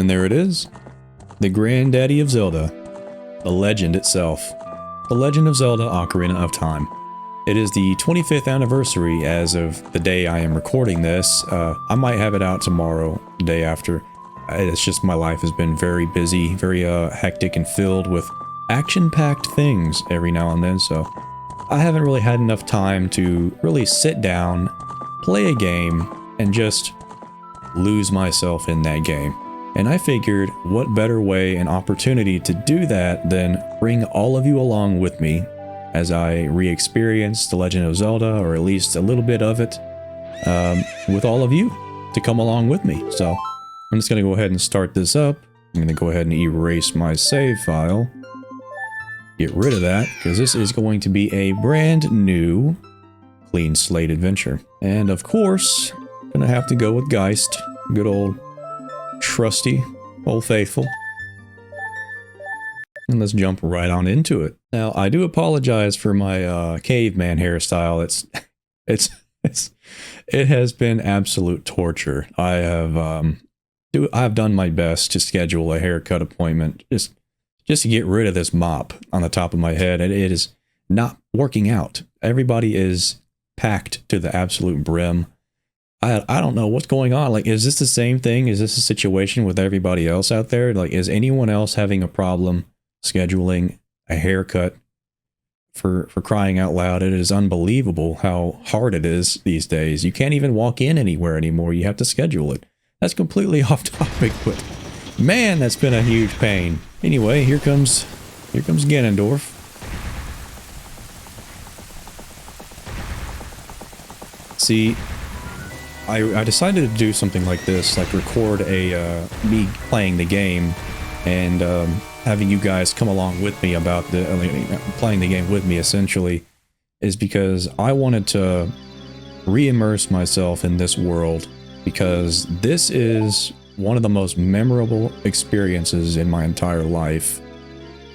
And there it is. The granddaddy of Zelda. The legend itself. The Legend of Zelda Ocarina of Time. It is the 25th anniversary as of the day I am recording this. I might have it out tomorrow, the day after. It's just my life has been very busy, very hectic and filled with action-packed things every now and then, so I haven't really had enough time to really sit down, play a game, and just lose myself in that game. And I figured, what better way and opportunity to do that than bring all of you along with me as I re-experience The Legend of Zelda, or at least a little bit of it, with all of you to come along with me. So I'm just going to go ahead and start this up. I'm going to go ahead and erase my save file. Get rid of that, because this is going to be a brand new clean slate adventure. And of course, I'm going to have to go with Geist. Good old trusty, old faithful. And let's jump right on into it. Now, I do apologize for my caveman hairstyle. It has been absolute torture. I've done my best to schedule a haircut appointment just to get rid of this mop on the top of my head, and it is not working out. Everybody is packed to the absolute brim. I don't know what's going on. Like, is this the same thing? Is this a situation with everybody else out there? Like, is anyone else having a problem scheduling a haircut? For crying out loud, it is unbelievable how hard it is these days. You can't even walk in anywhere anymore. You have to schedule it. That's completely off topic, but man, that's been a huge pain. Anyway, here comes Ganondorf. See, I decided to do something like this, like record me playing the game, and having you guys come along with me about playing the game with me, essentially, is because I wanted to re-immerse myself in this world, because this is one of the most memorable experiences in my entire life,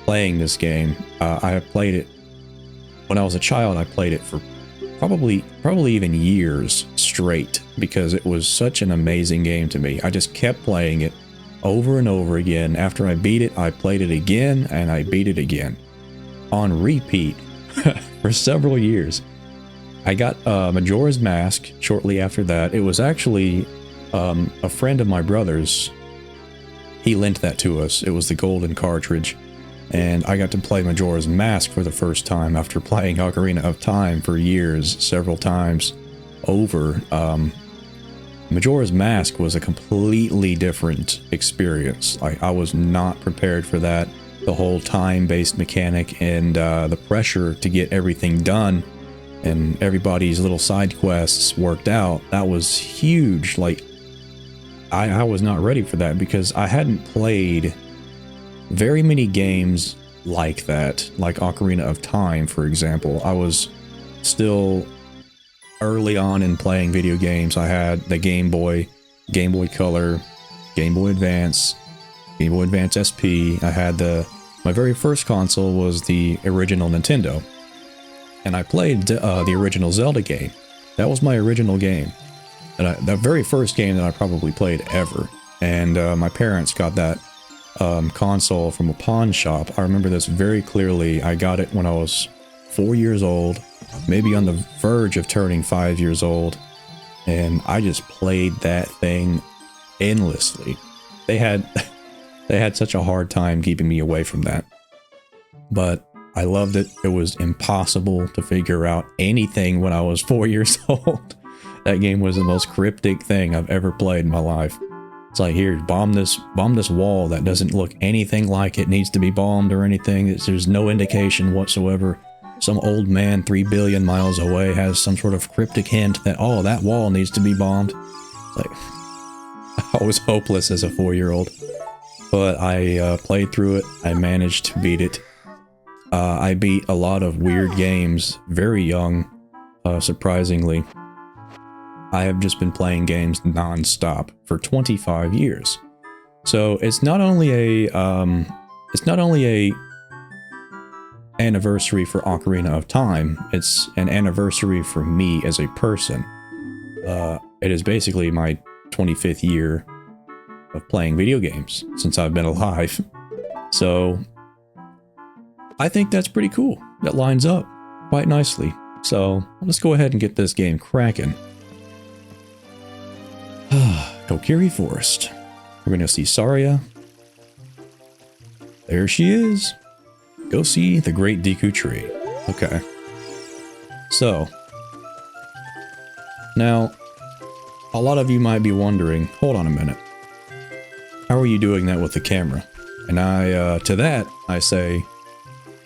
playing this game. I have played it when I was a child. I played it for probably even years straight, because it was such an amazing game to me. I just kept playing it over and over again. After I beat it, I played it again, and I beat it again on repeat for several years. I got Majora's Mask shortly after that. It was actually a friend of my brother's. He lent that to us. It was the golden cartridge, and I got to play Majora's Mask for the first time after playing Ocarina of Time for years, several times over. Majora's Mask was a completely different experience. I was not prepared for that. The whole time-based mechanic and the pressure to get everything done and everybody's little side quests worked out, that was huge. Like, I was not ready for that, because I hadn't played very many games like that, like Ocarina of Time, for example. I was still early on in playing video games. I had the Game Boy, Game Boy Color, Game Boy Advance, Game Boy Advance SP. I had my very first console was the original Nintendo, and I played the original Zelda game. That was my original game, and the very first game that I probably played ever. And my parents got that console from a pawn shop. I remember this very clearly. I got it when I was 4 years old, maybe on the verge of turning 5 years old, and I just played that thing endlessly. They had such a hard time keeping me away from that, but I loved it. It was impossible to figure out anything when I was 4 years old. That game was the most cryptic thing I've ever played in my life. It's like, here, bomb this wall that doesn't look anything like it needs to be bombed or anything. There's no indication whatsoever. Some old man 3 billion miles away has some sort of cryptic hint that, oh, that wall needs to be bombed. It's like, I was hopeless as a 4-year-old. But I played through it. I managed to beat it. I beat a lot of weird games very young, surprisingly. I have just been playing games non-stop for 25 years. So it's not only a anniversary for Ocarina of Time, it's an anniversary for me as a person. It is basically my 25th year of playing video games since I've been alive. So I think that's pretty cool. That lines up quite nicely. So let's go ahead and get this game cracking. Kokiri Forest. We're going to see Saria. There she is. Go see the Great Deku Tree. Okay. So, now, a lot of you might be wondering, hold on a minute. How are you doing that with the camera? And to that, I say,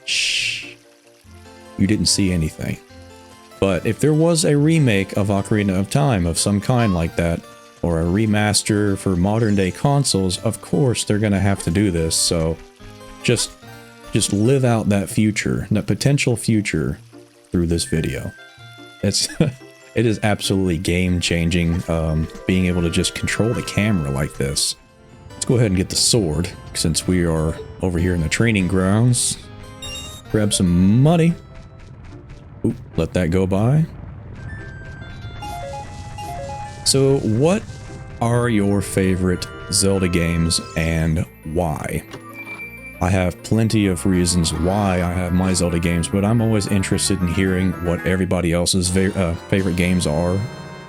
shh, you didn't see anything. But if there was a remake of Ocarina of Time of some kind like that, or a remaster for modern day consoles, of course they're gonna have to do this, so just live out that future, that potential future through this video. It's it is absolutely game-changing, being able to just control the camera like this. Let's go ahead and get the sword, since we are over here in the training grounds. Grab some money. Oop, let that go by. So, what are your favorite Zelda games and why? I have plenty of reasons why I have my Zelda games, but I'm always interested in hearing what everybody else's favorite games are,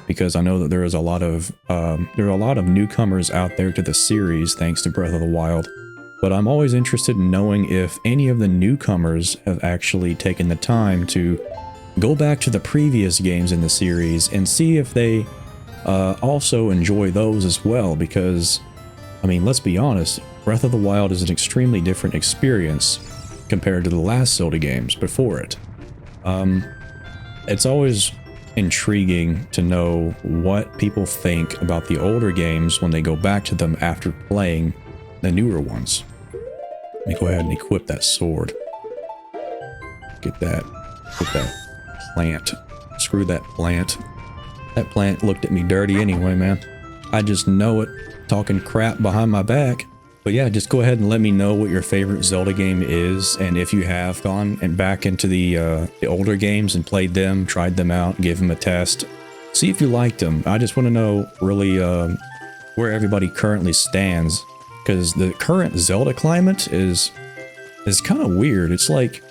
because I know that there are a lot of newcomers out there to the series thanks to Breath of the Wild. But I'm always interested in knowing if any of the newcomers have actually taken the time to go back to the previous games in the series and see if they also enjoy those as well, because, I mean, let's be honest, Breath of the Wild is an extremely different experience compared to the last Zelda games before it. It's always intriguing to know what people think about the older games when they go back to them after playing the newer ones. Let me go ahead and equip that sword. Get that plant. Screw that plant. That plant looked at me dirty anyway, man. I just know it, talking crap behind my back. But yeah, just go ahead and let me know what your favorite Zelda game is, and if you have gone and back into the older games and played them, tried them out, give them a test, see if you liked them. I just want to know really where everybody currently stands, because the current Zelda climate is kind of weird. It's like,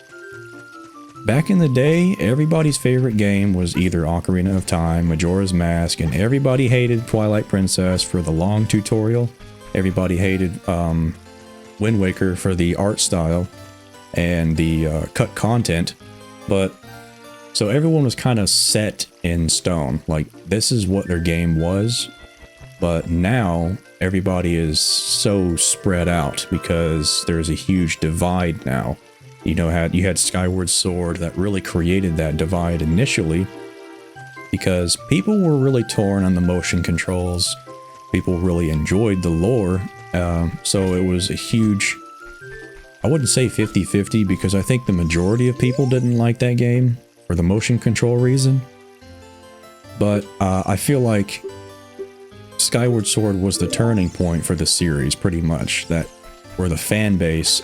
back in the day, everybody's favorite game was either Ocarina of Time, Majora's Mask, and everybody hated Twilight Princess for the long tutorial. Everybody hated Wind Waker for the art style and the cut content. But, so everyone was kind of set in stone. Like, this is what their game was. But now, everybody is so spread out because there's a huge divide now. You know, you had Skyward Sword that really created that divide initially, because people were really torn on the motion controls. People really enjoyed the lore, so it was a huge, I wouldn't say 50-50, because I think the majority of people didn't like that game for the motion control reason. But I feel like Skyward Sword was the turning point for the series, pretty much, that where the fan base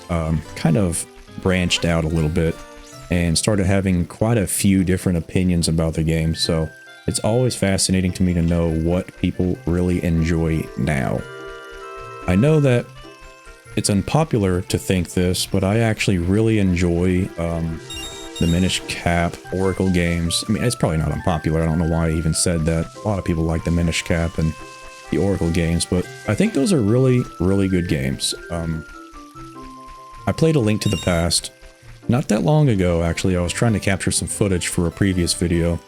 kind of branched out a little bit and started having quite a few different opinions about the game. So it's always fascinating to me to know what people really enjoy now. I know that it's unpopular to think this, but I actually really enjoy the Minish Cap Oracle games. I mean, it's probably not unpopular. I don't know why I even said that. A lot of people like the Minish Cap and the Oracle games, but I think those are really, really good games. I played A Link to the Past not that long ago, actually. I was trying to capture some footage for a previous video,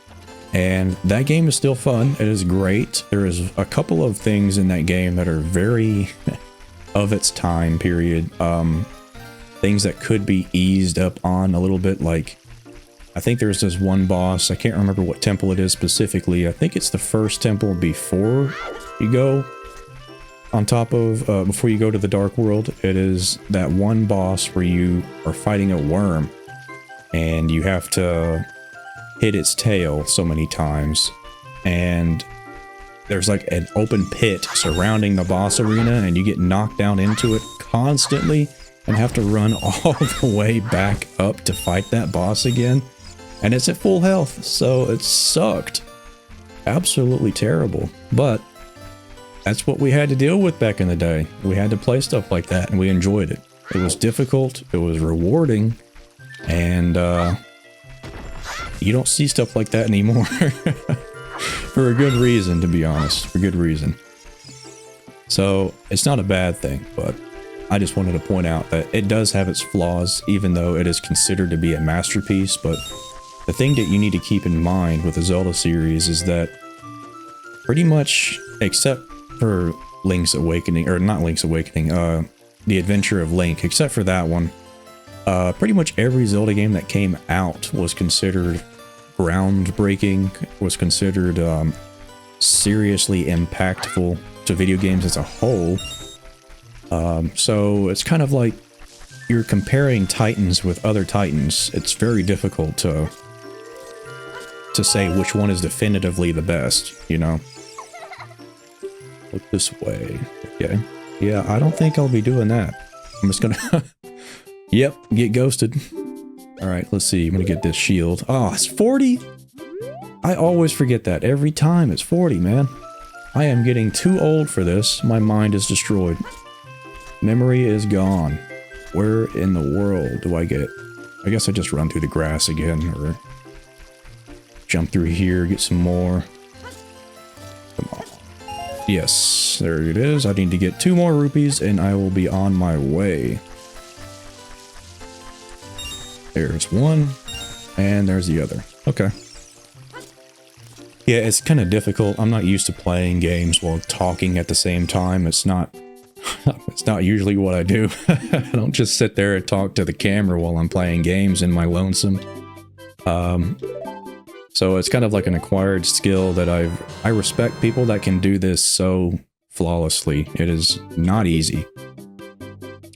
and that game is still fun. It is great. There is a couple of things in that game that are very of its time period. Things that could be eased up on a little bit, like, I think there's this one boss, I can't remember what temple it is specifically. I think it's the first temple before you go on top of, before you go to the Dark World. It is that one boss where you are fighting a worm, and you have to hit its tail so many times, and there's like an open pit surrounding the boss arena, and you get knocked down into it constantly and have to run all the way back up to fight that boss again, and it's at full health, so it sucked. Absolutely terrible. But that's what we had to deal with back in the day. We had to play stuff like that, and we enjoyed it. It was difficult, it was rewarding, and you don't see stuff like that anymore. For a good reason, to be honest. For good reason. So, it's not a bad thing, but I just wanted to point out that it does have its flaws, even though it is considered to be a masterpiece. But the thing that you need to keep in mind with the Zelda series is that pretty much, except for Link's Awakening, or not Link's Awakening, The Adventure of Link, except for that one, pretty much every Zelda game that came out was considered groundbreaking, was considered seriously impactful to video games as a whole. So it's kind of like you're comparing Titans with other Titans. It's very difficult to say which one is definitively the best, you know? Look this way. Okay. Yeah, I don't think I'll be doing that. I'm just gonna... Yep, get ghosted. Alright, let's see. I'm gonna get this shield. Oh, it's 40? I always forget that. Every time it's 40, man. I am getting too old for this. My mind is destroyed. Memory is gone. Where in the world do I get... I guess I just run through the grass again, or... jump through here, get some more. Come on. Yes, there it is. I need to get 2 more rupees, and I will be on my way. There's one, and there's the other. Okay. Yeah, it's kind of difficult. I'm not used to playing games while talking at the same time. It's not usually what I do. I don't just sit there and talk to the camera while I'm playing games in my lonesome. So it's kind of like an acquired skill that I respect people that can do this so flawlessly. It is not easy.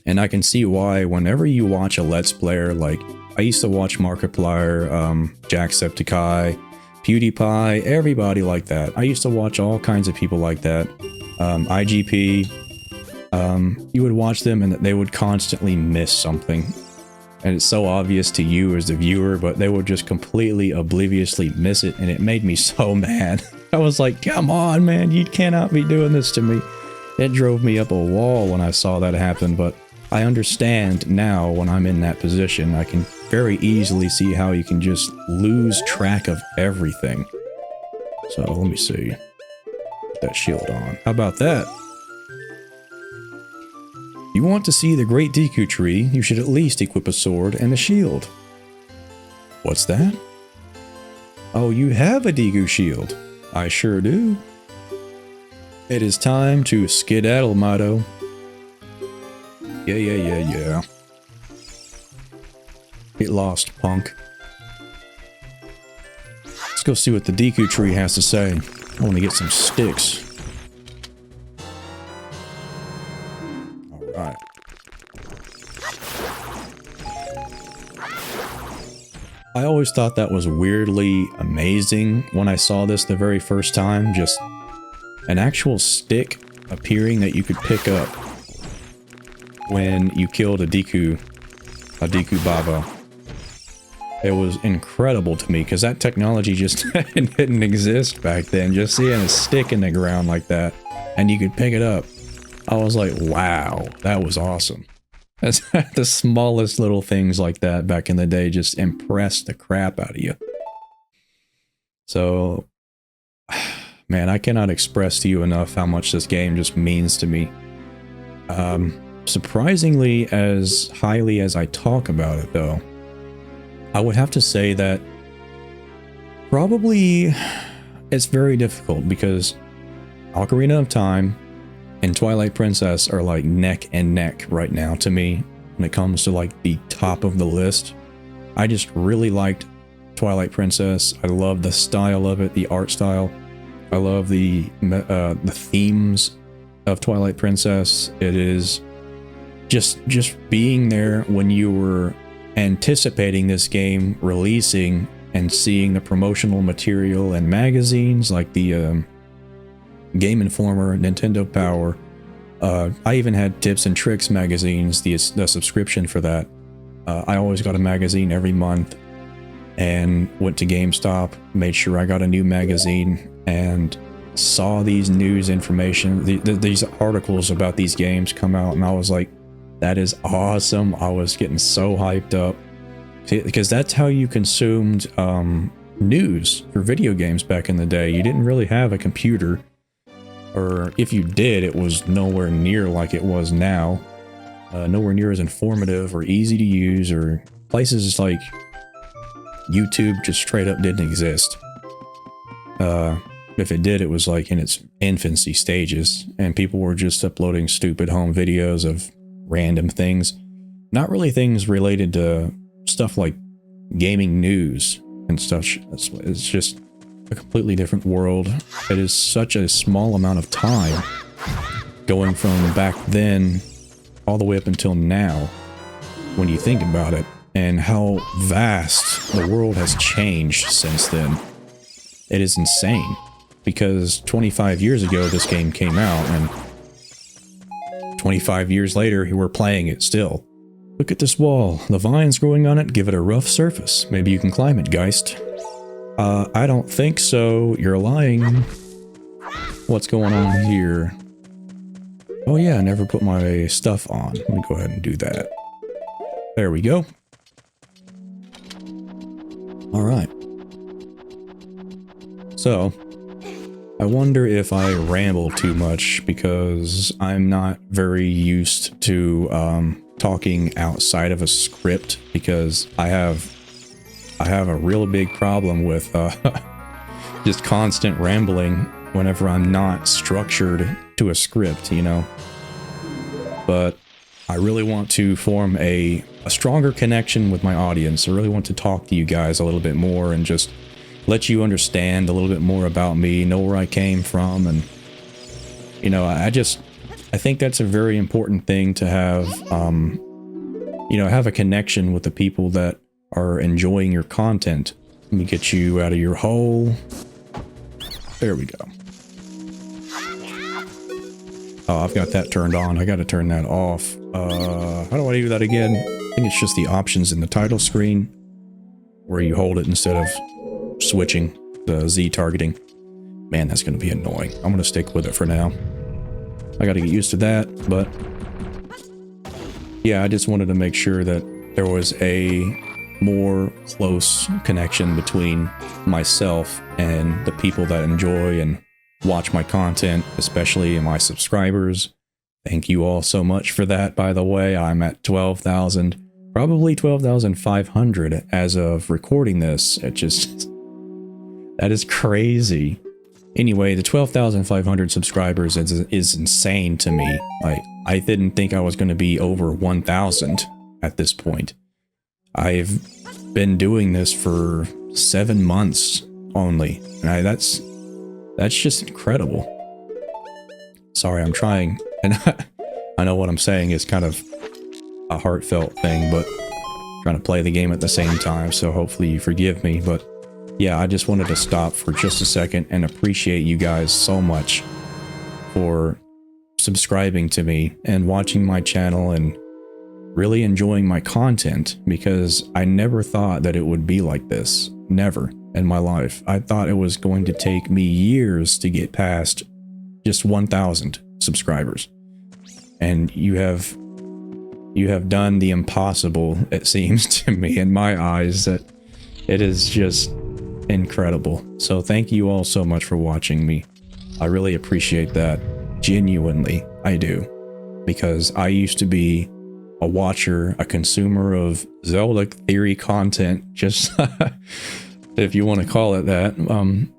And I can see why whenever you watch a Let's Player, like I used to watch Markiplier, Jacksepticeye, PewDiePie, everybody like that. I used to watch all kinds of people like that. IGP. You would watch them and they would constantly miss something. And it's so obvious to you as the viewer, but they would just completely obliviously miss it, and it made me so mad. I was like, come on, man, you cannot be doing this to me. It drove me up a wall when I saw that happen, but I understand now when I'm in that position. I can very easily see how you can just lose track of everything. So, let me see. Put that shield on. How about that? If you want to see the Great Deku Tree, you should at least equip a sword and a shield. What's that? Oh, you have a Deku shield. I sure do. It is time to skedaddle, Mato. Yeah. Get lost, punk. Let's go see what the Deku Tree has to say. I want to get some sticks. Alright. I always thought that was weirdly amazing when I saw this the very first time. Just an actual stick appearing that you could pick up when you killed a Deku Baba. It was incredible to me because that technology just didn't exist back then. Just seeing a stick in the ground like that and you could pick it up. I was like, wow, that was awesome. That's the smallest little things like that back in the day just impressed the crap out of you. So, man, I cannot express to you enough how much this game just means to me. Surprisingly, as highly as I talk about it, though, I would have to say that probably it's very difficult because Ocarina of Time and Twilight Princess are like neck and neck right now to me when it comes to like the top of the list. I just really liked Twilight Princess. I love the style of it, the art style. I love the themes of Twilight Princess. It is just being there when you were anticipating this game releasing and seeing the promotional material and magazines like the Game Informer, Nintendo Power. I even had Tips and Tricks magazines, the subscription for that. I always got a magazine every month and went to GameStop, made sure I got a new magazine, and saw these news information, these articles about these games come out, and I was like, that is awesome. I was getting so hyped up. See, because that's how you consumed news for video games back in the day. You didn't really have a computer, or if you did, it was nowhere near like it was now. Nowhere near as informative or easy to use, or places like YouTube just straight up didn't exist. If it did, it was like in its infancy stages, and people were just uploading stupid home videos of random things. Not really things related to stuff like gaming news and stuff. It's just a completely different world. It is such a small amount of time going from back then all the way up until now when you think about it, and how vast the world has changed since then. It is insane, because 25 years ago this game came out, and 25 years later we're playing it still. Look at this wall. The vines growing on it give it a rough surface. Maybe you can climb it, Geist. I don't think so. You're lying. What's going on here? Oh yeah, I never put my stuff on. Let me go ahead and do that. There we go. Alright. So, I wonder if I ramble too much, because I'm not very used to talking outside of a script, because I have a real big problem with just constant rambling whenever I'm not structured to a script, you know. But I really want to form a stronger connection with my audience. I really want to talk to you guys a little bit more and just let you understand a little bit more about me, know where I came from, and you know, I think that's a very important thing to have, you know, have a connection with the people that are enjoying your content. Let me get you out of your hole. There we go. Oh, I've got that turned on. I got to turn that off. How do I do that again? I think it's just the options in the title screen where you hold it instead of switching the Z targeting. Man, that's going to be annoying. I'm going to stick with it for now. I got to get used to that, but yeah, I just wanted to make sure that there was a more close connection between myself and the people that enjoy and watch my content, especially my subscribers. Thank you all so much for that, by the way. I'm at 12,000, probably 12,500 as of recording this. It just, that is crazy. Anyway, the 12,500 subscribers is insane to me. I didn't think I was going to be over 1,000 at this point. I've been doing this for 7 months only, and that's just incredible. Sorry, I'm trying, and I know what I'm saying is kind of a heartfelt thing, but I'm trying to play the game at the same time, so hopefully you forgive me. But yeah, I just wanted to stop for just a second and appreciate you guys so much for subscribing to me and watching my channel and really enjoying my content, because I never thought that it would be like this. Never in my life. I thought it was going to take me years to get past just 1,000 subscribers. And you have done the impossible, it seems to me, in my eyes. That it is just incredible. So thank you all so much for watching me. I really appreciate that. Genuinely, I do. Because I used to be a watcher, a consumer of Zelda theory content, just if you want to call it that.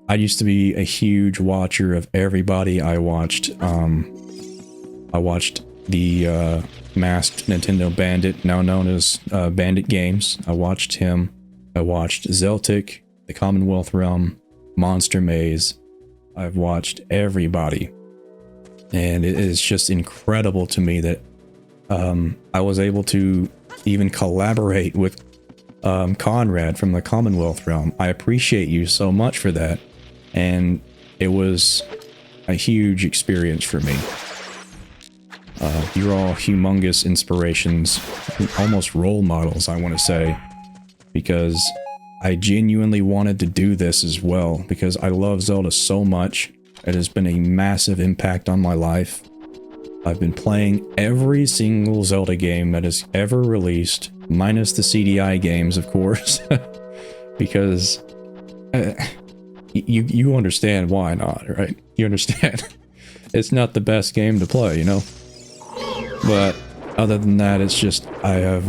I used to be a huge watcher of everybody I watched. I watched the Masked Nintendo Bandit, now known as Bandit Games. I watched him. I watched Zeltic, the Commonwealth Realm, Monster Maze. I've watched everybody. And it is just incredible to me that I was able to even collaborate with Conrad from the Commonwealth Realm. I appreciate you so much for that, and it was a huge experience for me. You're all humongous inspirations, almost role models, I want to say, because I genuinely wanted to do this as well, because I love Zelda so much, It has been a massive impact on my life. I've been playing every single Zelda game that has ever released, minus the CDI games, of course, because you understand why not, right? You understand. It's not the best game to play, you know? But other than that, it's just I have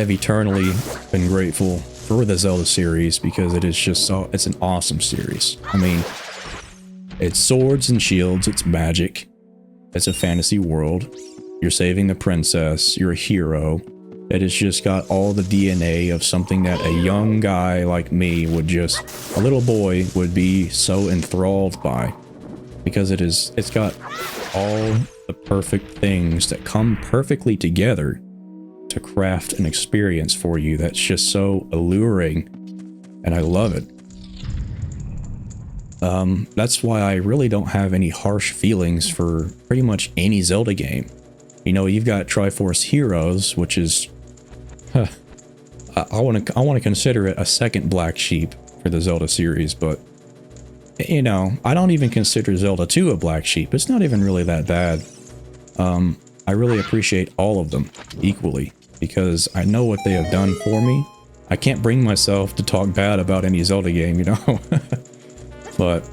eternally been grateful for the Zelda series because it is just it's an awesome series. I mean, it's swords and shields, it's magic. It's a fantasy world. You're saving the princess. You're a hero. It has just got all the DNA of something that a young guy like me would just, a little boy would be so enthralled by. Because it's got all the perfect things that come perfectly together to craft an experience for you that's just so alluring. And I love it. That's why I really don't have any harsh feelings for pretty much any Zelda game. You know, you've got Triforce Heroes, which is, I want to consider it a second black sheep for the Zelda series, but you know, I don't even consider Zelda 2 a black sheep. It's not even really that bad. I really appreciate all of them equally because I know what they have done for me. I can't bring myself to talk bad about any Zelda game, you know. But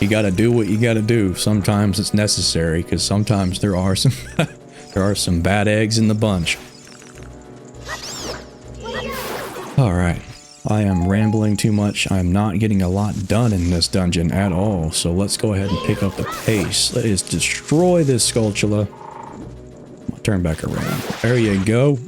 you gotta do what you gotta do. Sometimes it's necessary because sometimes there are some there are some bad eggs in the bunch. All right, I am rambling too much. I'm not getting a lot done in this dungeon at all. So let's go ahead and pick up the pace. Let us destroy this Skulltula. I'll turn back around. There you go.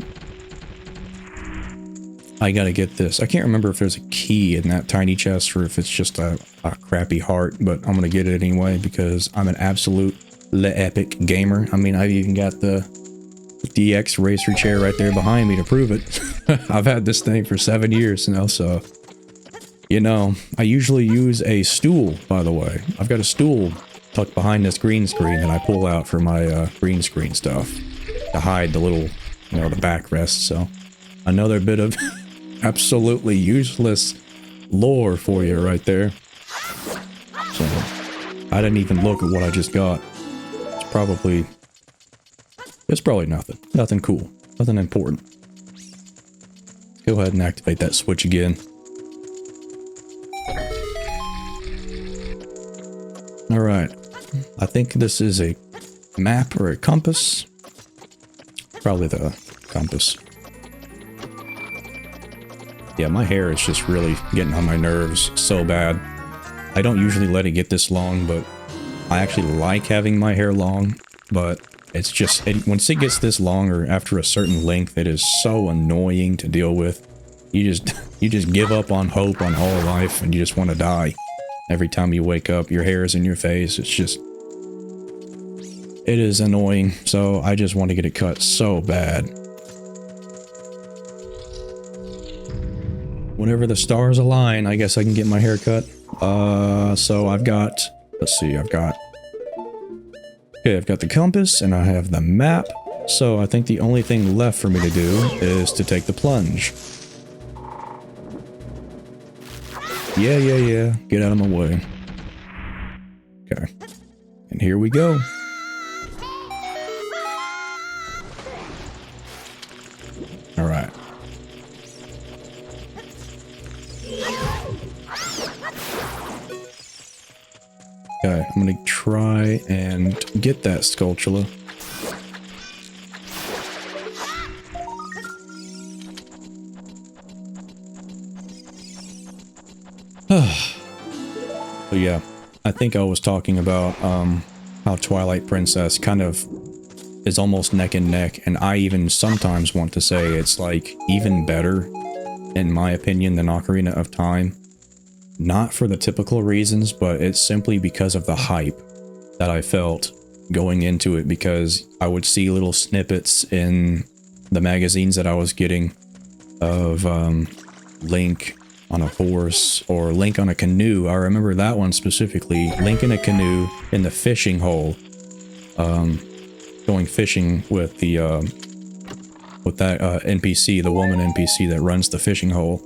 I gotta get this. I can't remember if there's a key in that tiny chest or if it's just a crappy heart, but I'm gonna get it anyway because I'm an absolute epic gamer. I mean, I've even got the DX racer chair right there behind me to prove it. I've had this thing for 7 years now, so... You know, I usually use a stool, by the way. I've got a stool tucked behind this green screen that I pull out for my green screen stuff to hide the little, you know, the backrest, so... Another bit of absolutely useless lore for you right there. So, I didn't even look at what I just got. It's probably nothing. Nothing cool. Nothing important. Go ahead and activate that switch again. Alright. I think this is a map or a compass. Probably the compass. Yeah, my hair is just really getting on my nerves so bad. I don't usually let it get this long, but I actually like having my hair long, but it's just, once it gets this long or after a certain length, it is so annoying to deal with. You just give up on hope on all life and you just want to die. Every time you wake up, your hair is in your face. It's just, it is annoying. So I just want to get it cut so bad. Whenever the stars align, I guess I can get my hair cut. So I've got, let's see, I've got the compass and I have the map. So I think the only thing left for me to do is to take the plunge. Yeah. Get out of my way. Okay. And here we go. All right. Okay, I'm gonna try and get that Skulltula. So yeah, I think I was talking about how Twilight Princess kind of is almost neck and neck, and I even sometimes want to say it's like even better, in my opinion, than Ocarina of Time. Not for the typical reasons, but it's simply because of the hype that I felt going into it, because I would see little snippets in the magazines that I was getting of Link on a horse or Link on a canoe. I remember that one specifically, Link in a canoe in the fishing hole, going fishing with the with that NPC, the woman NPC that runs the fishing hole.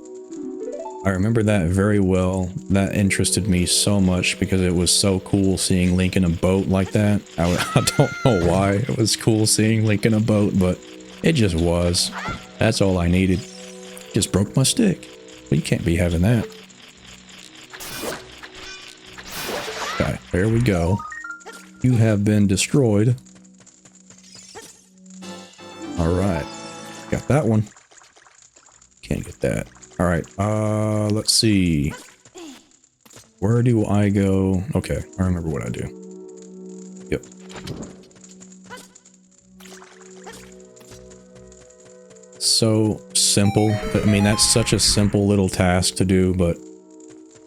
I remember that very well. That interested me so much because it was so cool seeing Link in a boat like that. I don't know why it was cool seeing Link in a boat, but it just was. That's all I needed. Just broke my stick. Well, you can't be having that. Okay, there we go. You have been destroyed. Alright. Got that one. Can't get that. Alright, let's see. Where do I go? Okay, I remember what I do. Yep. So simple. I mean, that's such a simple little task to do, but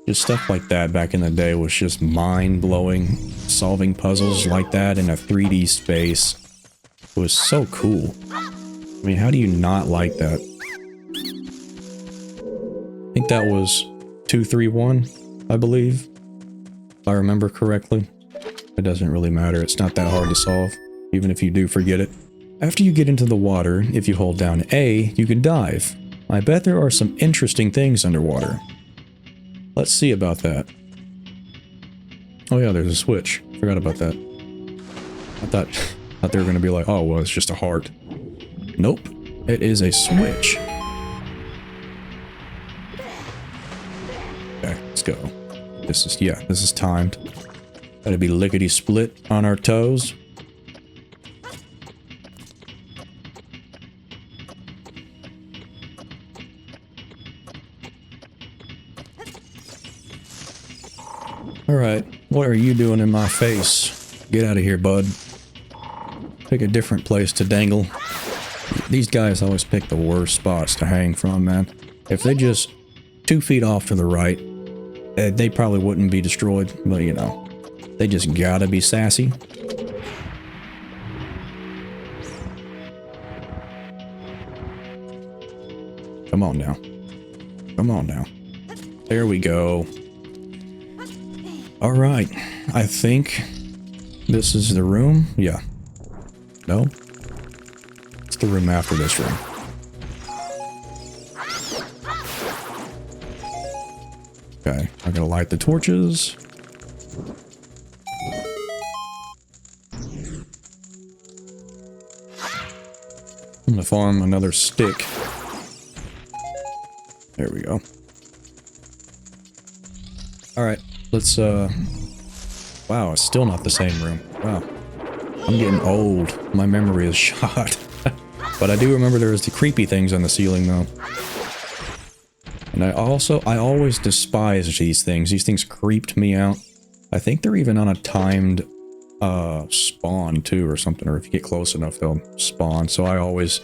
just stuff like that back in the day was just mind-blowing. Solving puzzles like that in a 3D space was so cool. I mean, how do you not like that? I think that was 231, I believe, if I remember correctly. It doesn't really matter, it's not that hard to solve, even if you do forget it. After you get into the water, if you hold down A, you can dive. I bet there are some interesting things underwater. Let's see about that. Oh yeah, there's a switch. Forgot about that. I thought they were going to be like, oh, well, it's just a heart. Nope, it is a switch. Okay, let's go. This is timed. Gotta be lickety-split on our toes. Alright, what are you doing in my face? Get out of here, bud. Pick a different place to dangle. These guys always pick the worst spots to hang from, man. If they just 2 feet off to the right, they probably wouldn't be destroyed, but you know, they just gotta be sassy. Come on now. Come on now. There we go. Alright, I think this is the room. Yeah. No? It's the room after this room. Okay, I'm gonna light the torches. I'm gonna farm another stick. There we go. Alright, let's, wow, it's still not the same room. Wow. I'm getting old. My memory is shot. But I do remember there was the creepy things on the ceiling, though. And I always despised these things. These things creeped me out. I think they're even on a timed spawn, too, or something. Or if you get close enough, they'll spawn. So I always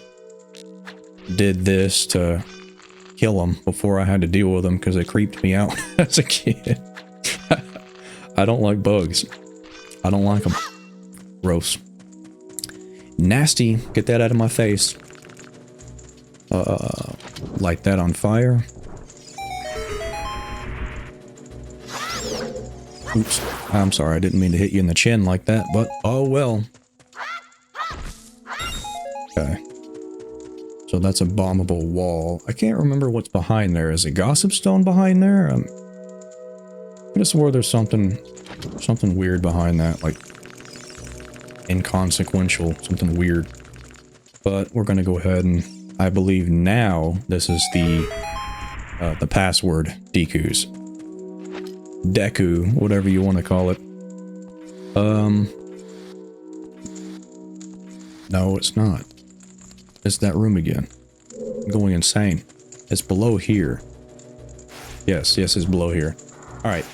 did this to kill them before I had to deal with them, because they creeped me out as a kid. I don't like bugs. I don't like them. Gross. Nasty. Get that out of my face. Light that on fire. Oops. I'm sorry, I didn't mean to hit you in the chin like that, but oh well. Okay. So that's a bombable wall. I can't remember what's behind there. Is it Gossip Stone behind there? I could have swore there's something weird behind that, like inconsequential, something weird. But we're gonna go ahead and I believe now this is the password. Deku, whatever you want to call it. No, it's not. It's that room again. I'm going insane. It's below here. Yes, it's below here. Alright.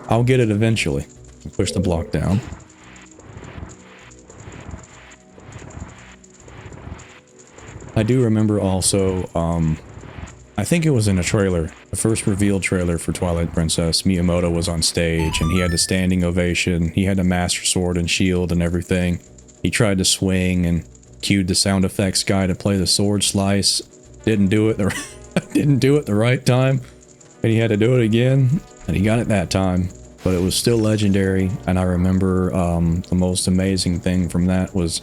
I'll get it eventually. Push the block down. I do remember also, I think it was in a trailer, the first revealed trailer for Twilight Princess. Miyamoto was on stage and he had a standing ovation. He had a Master Sword and shield and everything. He tried to swing and cued the sound effects guy to play the sword slice. Didn't do it the right time. And he had to do it again. And he got it that time. But it was still legendary. And I remember the most amazing thing from that was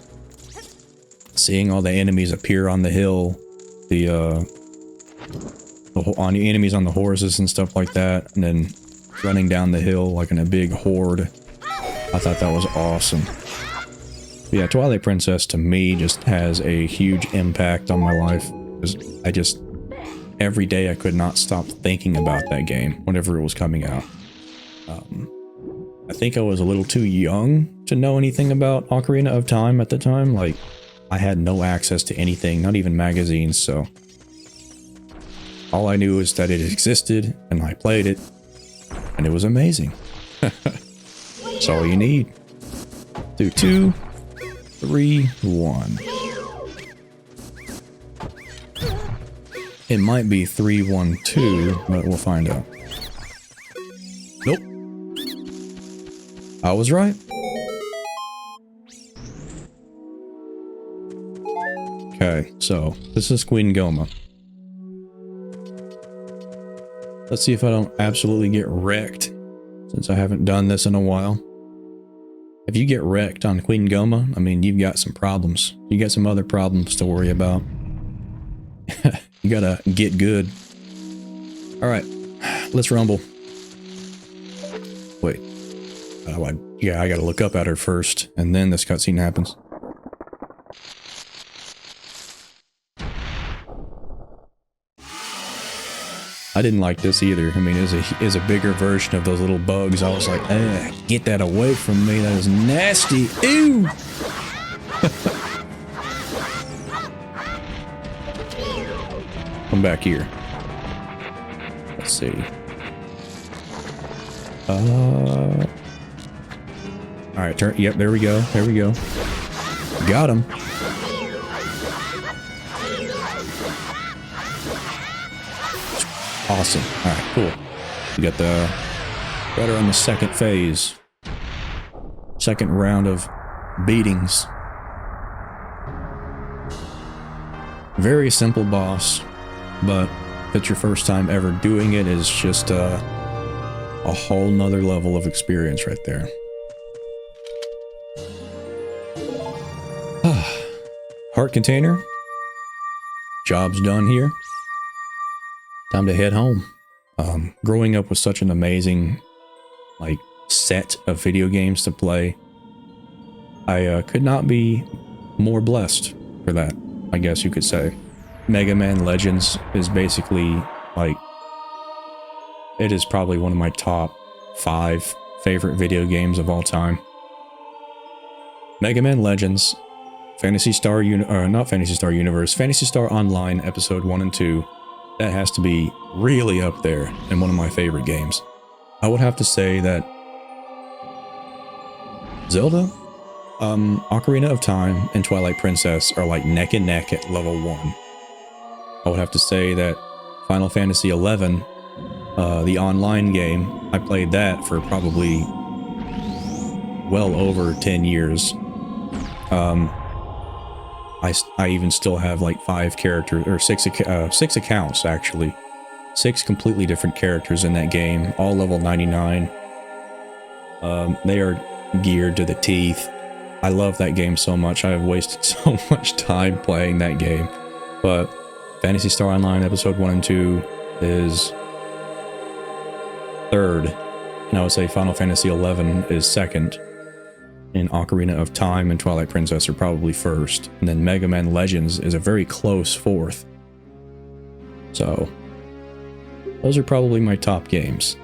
seeing all the enemies appear on the hill. on the enemies on the horses and stuff like that, and then running down the hill like in a big horde. I thought that was awesome. But yeah, Twilight Princess to me just has a huge impact on my life. I just, every day I could not stop thinking about that game whenever it was coming out. I think I was a little too young to know anything about Ocarina of Time at the time. Like, I had no access to anything, not even magazines, so all I knew is that it existed, and I played it, and it was amazing. That's all you need. Do 2, 3, 1. It might be 3, 1, 2, but we'll find out. Nope. I was right. Okay, so this is Queen Goma. Let's see if I don't absolutely get wrecked, since I haven't done this in a while. If you get wrecked on Queen Goma, I mean, you've got some problems. You got some other problems to worry about. You gotta get good. Alright, let's rumble. Wait. Yeah, I gotta look up at her first, and then this cutscene happens. I didn't like this either. I mean, it is a bigger version of those little bugs. I was like, get that away from me. That is nasty. Ew! Come back here. Let's see. Alright, turn. Yep, there we go. There we go. Got him. Awesome. Alright, cool. We got her on the second phase. Second round of beatings. Very simple boss, but if it's your first time ever doing it, is just a whole nother level of experience right there. Heart container. Job's done here. Time to head home. Growing up with such an amazing, like, set of video games to play, I could not be more blessed for that, I guess you could say. Mega Man Legends is basically, like, it is probably one of my top 5 favorite video games of all time. Mega Man Legends, Phantasy Star not Phantasy Star Universe, Phantasy Star Online Episode 1 and 2, that has to be really up there in one of my favorite games. I would have to say that Zelda, Ocarina of Time, and Twilight Princess are like neck and neck at level 1. I would have to say that Final Fantasy XI, the online game, I played that for probably well over 10 years. I even still have like 5 characters, or 6 accounts actually. 6 completely different characters in that game, all level 99. They are geared to the teeth. I love that game so much. I have wasted so much time playing that game. But Phantasy Star Online Episode 1 and 2 is 3rd. And I would say Final Fantasy XI is 2nd. And Ocarina of Time and Twilight Princess are probably 1st. And then Mega Man Legends is a very close 4th. So, those are probably my top games.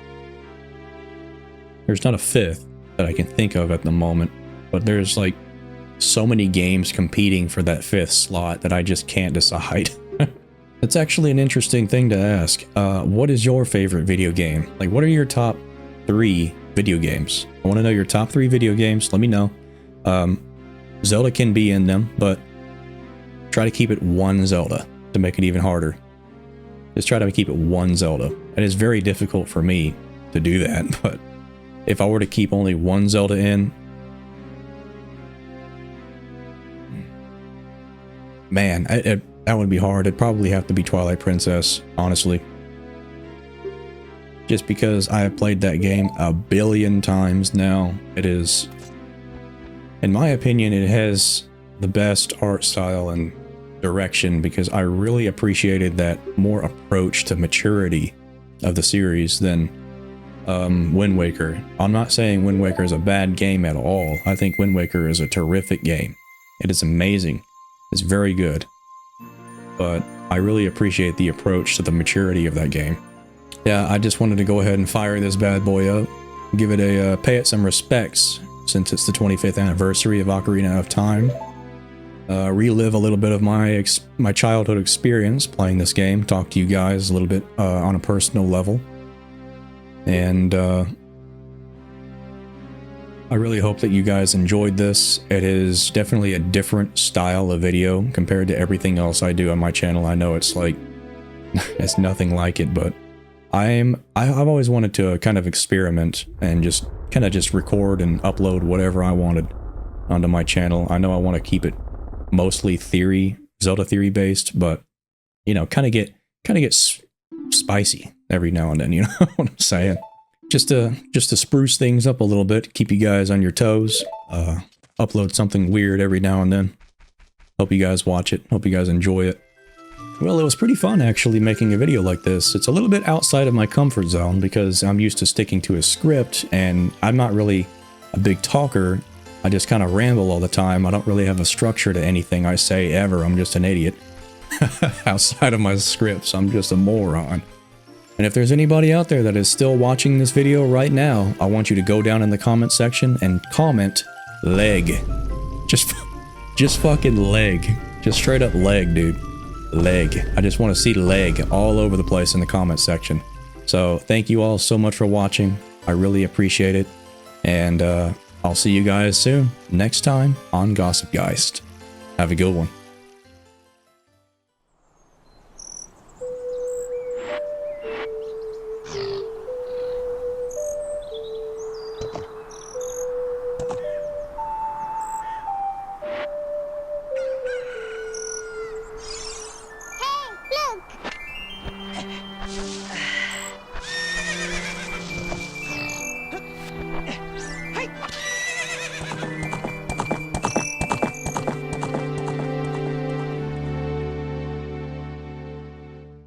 There's not a 5th that I can think of at the moment, but there's like so many games competing for that 5th slot that I just can't decide. It's actually an interesting thing to ask. What is your favorite video game? Like, what are your top 3 video games? I want to know your top 3 video games. Let me know. Zelda can be in them, but try to keep it one Zelda to make it even harder. Just try to keep it one Zelda. It is very difficult for me to do that, but if I were to keep only one Zelda in, man, that would be hard. It'd probably have to be Twilight Princess, honestly. Just because I have played that game a billion times now. It is, in my opinion, it has the best art style and direction because I really appreciated that more approach to maturity of the series than Wind Waker. I'm not saying Wind Waker is a bad game at all. I think Wind Waker is a terrific game. It is amazing. It's very good. But I really appreciate the approach to the maturity of that game. Yeah, I just wanted to go ahead and fire this bad boy up. Give it a, pay it some respects since it's the 25th anniversary of Ocarina of Time. Relive a little bit of my childhood experience playing this game. Talk to you guys a little bit on a personal level. And I really hope that you guys enjoyed this. It is definitely a different style of video compared to everything else I do on my channel. I know it's like, it's nothing like it, but I've always wanted to kind of experiment and just record and upload whatever I wanted onto my channel. I know I want to keep it mostly Zelda theory based, but you know, kind of get spicy every now and then, you know what I'm saying? Just to spruce things up a little bit, keep you guys on your toes, upload something weird every now and then. Hope you guys watch it, hope you guys enjoy it. Well, it was pretty fun actually making a video like this. It's a little bit outside of my comfort zone because I'm used to sticking to a script and I'm not really a big talker. I just kind of ramble all the time. I don't really have a structure to anything I say ever. I'm just an idiot. Outside of my scripts, I'm just a moron. And if there's anybody out there that is still watching this video right now, I want you to go down in the comment section and comment leg. Just fucking leg. Just straight up leg, dude. Leg. I just want to see leg all over the place in the comment section. So thank you all so much for watching. I really appreciate it. And I'll see you guys soon, next time on Gossip Geist. Have a good one.